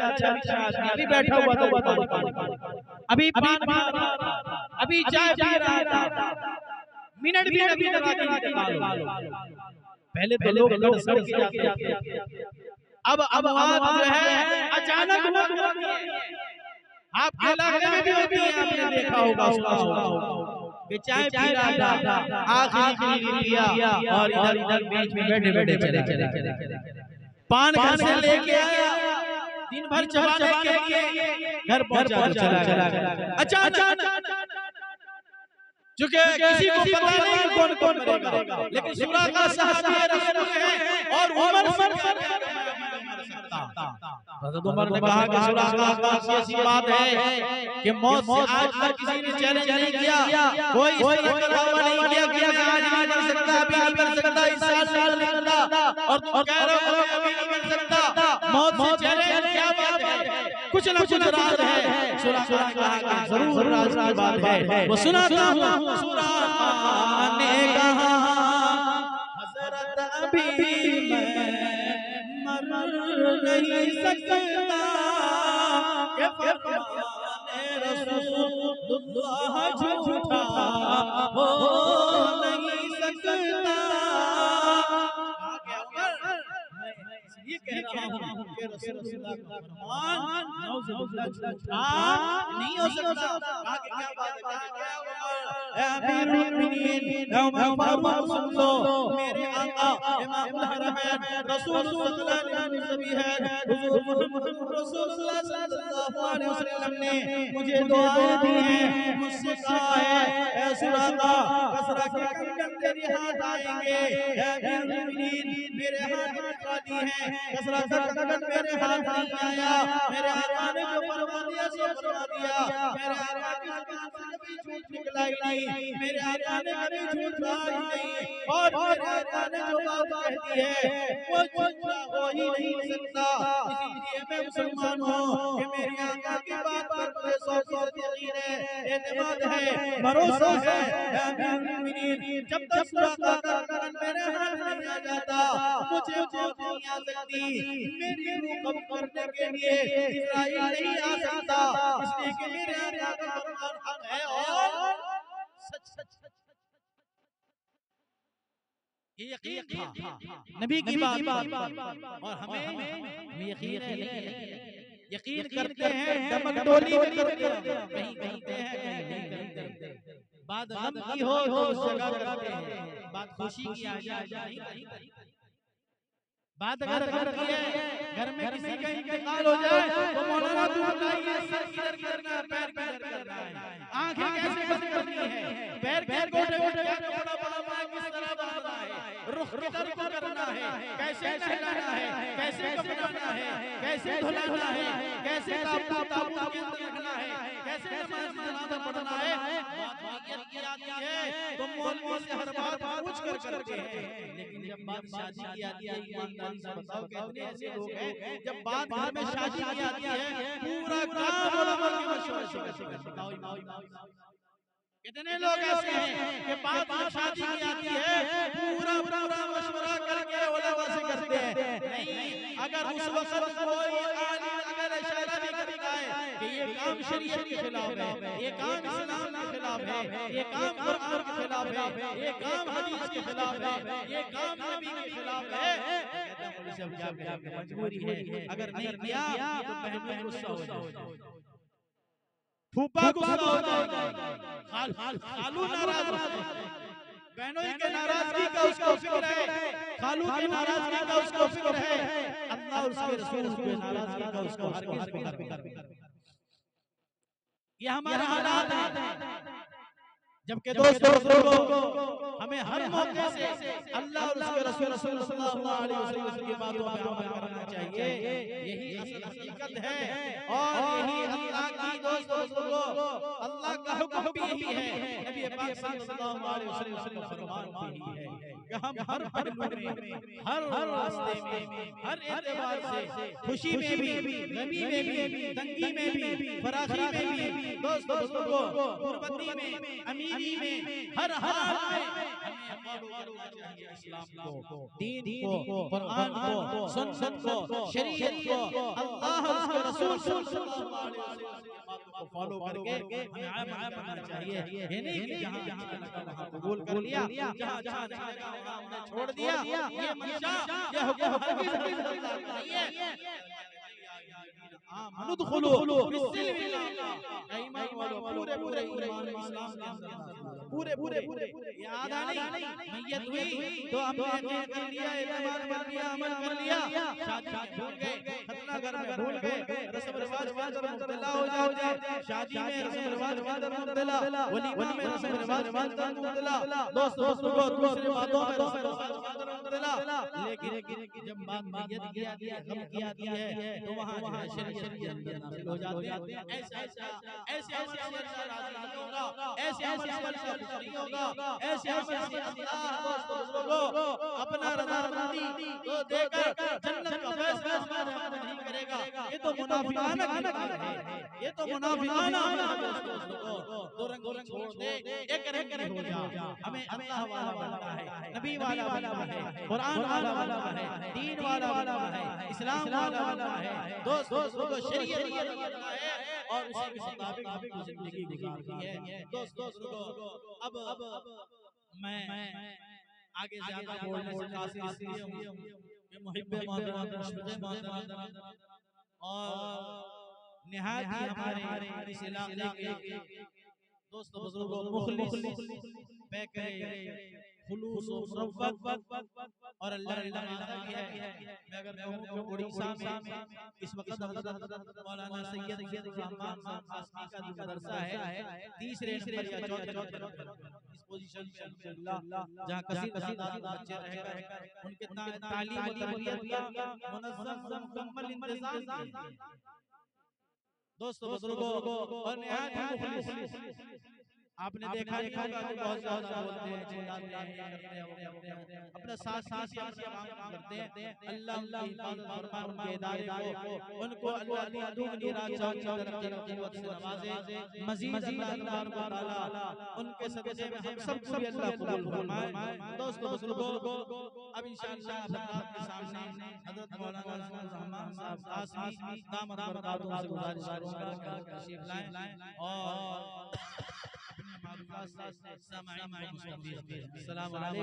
अच्छा अच्छा अभी बैठा हुआ था, अभी पान खा रहा था, अभी चाय पी रहा था, मिनट भी नहीं लगा कि इंतकाल हो। पहले तो लोग सड़ के जाते थे, अब अमवात जो है अचानक होती है। आपके इलाके में भी होती है, आपने देखा होगा, सुना होगा कि चाय पी रहा था, आखिरी लिया और इधर इधर बीच में बैठे बैठे चला पान घर से लेके आया, दिन भर चबाने के लिए घर पहुंचा चला अचानक, चूंकि किसी को पता नहीं कौन कौन मरेगा, लेकिन सूरा का सहाबी रसूल है और उमर हज़रत उमर ने कहा कि सूरा का ऐसी बात है कि मौत से आज तक किसी ने चैलेंज नहीं किया, कोई इस तरह का दावा नहीं किया कि मैं आज नहीं कर सकता, अभी नहीं कर सकता, इस साल नहीं कर सकता, और तुम कह रहे हो अभी नहीं कर सकता। मौत से चैलेंज क्या बात है? कुछ ना कुछ राज है। सूरा ने कहा जरूर राज की बात है, वो सुनाता हूं। सूरा ने कहा हज़रत अभी मैं मर नहीं सकता, ये फरमाने रसूलुल्लाह झूठा हो नहीं सकता। ये कह रहा हूं कि रसूलुल्लाह का फरमान नौजुबिल्लाह झूठा नहीं हो सकता। आगे क्या बात है? अमीरुल मोमिनीन उमर फारूक सुन लो, मेरे आका इमामुल हरमैन रसूलुल्लाह रसूलुल्लाह सल्लल्लाहु अलैहि वसल्लम ने मुझे दुआएं दी हैं, मुझसे कहा है ऐ सुराका कसरा के कंगन तेरे हाथ आएंगे, ऐ अमीरुल मोमिनीन मेरे हाथ में खाली है, कसरा का कंगन मेरे हाथ नहीं आया, मेरे आका ने जो फरमा दिया सो फरमा दिया, मेरे आका की जुबान से कभी झूठ निकला ही नहीं, मेरे आका ने कभी झूठ कहा ही नहीं, और मेरे आका ने जो बात कह दी है वो झूठा हो ही नहीं सकता। इसीलिए मैं मुसलमान हूं कि मेरे आका की बात पर मुझे 100% यकीन है, एतमाद है, भरोसा है। जब तक सूरा का कंगन मेरे हाथ नहीं आ जाता मुझे मौत नहीं आ सकती, मेरी रूह कब्ज़ करने के लिए इस्राईल नहीं आ सकता, इसलिए कि मेरे आका का फरमान हक है और सच। ये यकीन था नबी की बात और हमें यकीन है, यकीन करते हैं डमकडोली में करते हैं, कहीं करते हैं कहीं नहीं करते, बात गम की हो तो उस जगह करते हैं, बात खुशी की आ जाए नहीं करते। बात अगर घर की है, घर में किसी का इंतकाल हो जाए तो मौलाना तू बताइए सर किधर करना है, पैर किधर करना है, आंखें कैसे बंद करनी है, पैर के गोटे गोटे बड़ा बड़ा माँ किस तरह बनाना है, रुख किधर को करना है, कैसे नहलाना है, कैसे कपड़ाना है, कैसे धुलाना है, कैसे ताबूत के अंदर रखना है, कैसे नमाज जनाजा पढ़ना है, बात नियत की आती है तो मौलवी से हर बात पूछ कर करते हैं, लेकिन जब बात शादी की आती है ईमानदारी से बताओ कितने ऐसे लोग हैं जब बात घर में शादी की आती है पूरा काम उलमा के मशवरे से करते हैं। बताओ कितने लोग ऐसे हैं कि बात शादी की आती है पूरा मशवरा करके उलमा से करते हैं। नहीं, अगर उस वक्त कोई आलिम अगर इशारा भी करता है कि ये काम शरीयत के खिलाफ है, ये काम इस्लाम के खिलाफ है, ये काम कुरान के खिलाफ है, ये काम हदीस के खिलाफ है, ये काम नबी के खिलाफ है, कहते हैं पुलिस अब क्या मजबूरी है, अगर नहीं किया तो बहन गुस्सा हो जाए, फूफा गुस्सा हो जाएगा, खालू नाराज हो जाएगा, बहनों की नाराजगी का उसको फिक्र है, खालू की नाराजगी का उसको फिक्र है, अल्लाह और उसके रसूल की नाराजगी का उसको हरगिज़ फिक्र नहीं। ये हमारा हालात है, जबकि दोस्तों हमें हर मौके से अल्लाह और उसके रसूल सल्लल्लाहु अलैहि वसल्लम की बातों पे अमल करना चाहिए, यही असल हकीकत है और यही अल्लाह की दोस्तों अल्लाह का हुक्म भी यही है, नबी पाक सल्लल्लाहु अलैहि वसल्लम का फरमान भी यही है कि हम हर पहलू में, हर रास्ते में, हर एतबार से, खुशी में भी, गमी में भी, तंगी में भी, फराखी में भी, दोस्तों गुरबती में, अमीरी में, हर हाल में हमें फॉलो करना चाहिए इस्लाम को, दीन को, कुरान को, सुन्नत को, शरीयत को, अल्लाह और उसके रसूल रसूल सल्लल्लाहु अलैहि वसल्लम की बातों को फॉलो करके हमें आम बनना चाहिए। ये नहीं कि जहाँ जहाँ लगा वहाँ कबूल कर लिया, जहाँ जहाँ नहीं लगा वहाँ हमने छोड़ दिया। ये मंशा, ये हुक्म हरगिज़ अल्लाह का नहीं है। आमनुदखुलू फिस्सिल्मि काफ़ा। ईमान वालों पूरे पूरे ईमान इस्लाम के अंदर पूरे पूरे ये आधा नहीं, मैयत हुई तो हमने यकीन कर लिया, ईमान कर लिया, अमल कर लिया, शादी में भूल गए, खतना घर में भूल गए, रस्म रिवाज के अंदर मुब्तला हो जाते, शादी में रस्म रिवाज के अंदर मुब्तला, वलीमा में रस्म रिवाज के अंदर मुब्तला, दोस्त बुजुर्गों दूसरी बातों में रस्म रिवाज के अंदर मुब्तला। लेकिन जब बात मैयत की आती है, गम की आती है, तो वहाँ शरीयत के अंदर दाखिल हो जाते हैं। ऐसे अमल से अल्लाह राज़ी नहीं होगा, ऐसे अमल से अल्लाह खुश नहीं होगा, ऐसे अमल से अल्लाह दोस्तों बुजुर्गों अपना रज़ामंदी तो देकर जन्नत का फैसला हमारे हक में नहीं करेगा। ये तो मुनाफिकाना किरदार है, ये तो मुनाफिकाना अमल है दोस्तों बुजुर्गों। दो रंग छोड़ दे, एक रंग हो जा। हमें अल्लाह वाला बनना है, नबी वाला बनना है, कुरान वाला बनना है, दीन वाला बनना है, इस्लाम वाला बनना है, दोस्तों बुजुर्गों शरीयत वाला बनना है और उसी के मुताबिक हमको जिंदगी गुजारनी है। दोस्तों बुजुर्गों अब मैं आगे ज्यादा बोलने से कासिर इसलिए हूँ कि मुहिब्बे मोहतरम मुशफ़िक़े मोहतरम और निहायत ही हमारे इस इलाके के दोस्तों बुजुर्गों मुखलिस बेकरे खुलूस और मुरव्वत और अल्लाह ने नवाज़ा भी है। मैं अगर कहूँ कि उड़ीसा में इस वक्त मौलाना सैयद रहमान साहब खासमी का जो मदरसा है तीसरे नंबर या चौथे नंबर इस पोजीशन पे अल्हम्दुलिल्लाह, जहाँ कसीर तादाद बच्चे रहकर उनके तालीम और तरबियत का मुनज़्ज़म और मुकम्मल इंतज़ाम किया। दोस्तों बुजुर्गों और निहायत ही मुखलिस आपने देखा नहीं होगा कि बहुत ज्यादा बोलते हैं, चिल्लाते हैं, अपना साथ से काम करते हैं। अल्लाह की हिफाजत फरमाए, उनके इदारे को उनको अल्लाह की दुगनी रात चौगुनी तरक्की से नवाजे। मज़ीद अल्लाह तबारक व तआला उनके सदक़े में हम सबको भी अल्लाह कबूल फरमाए। दोस्तों बुजुर्गों अब इंशाअल्लाह हज़रात के सामने हज़रत मौलाना रहमान साहब कासमी दामत बरकातुहू से गुजारिश करूंगा कि तशरीफ लाएं और अपने मारूफात से सामाईन को मुस्तफ़ीज़ करें। अस्सलामु अलैकुम।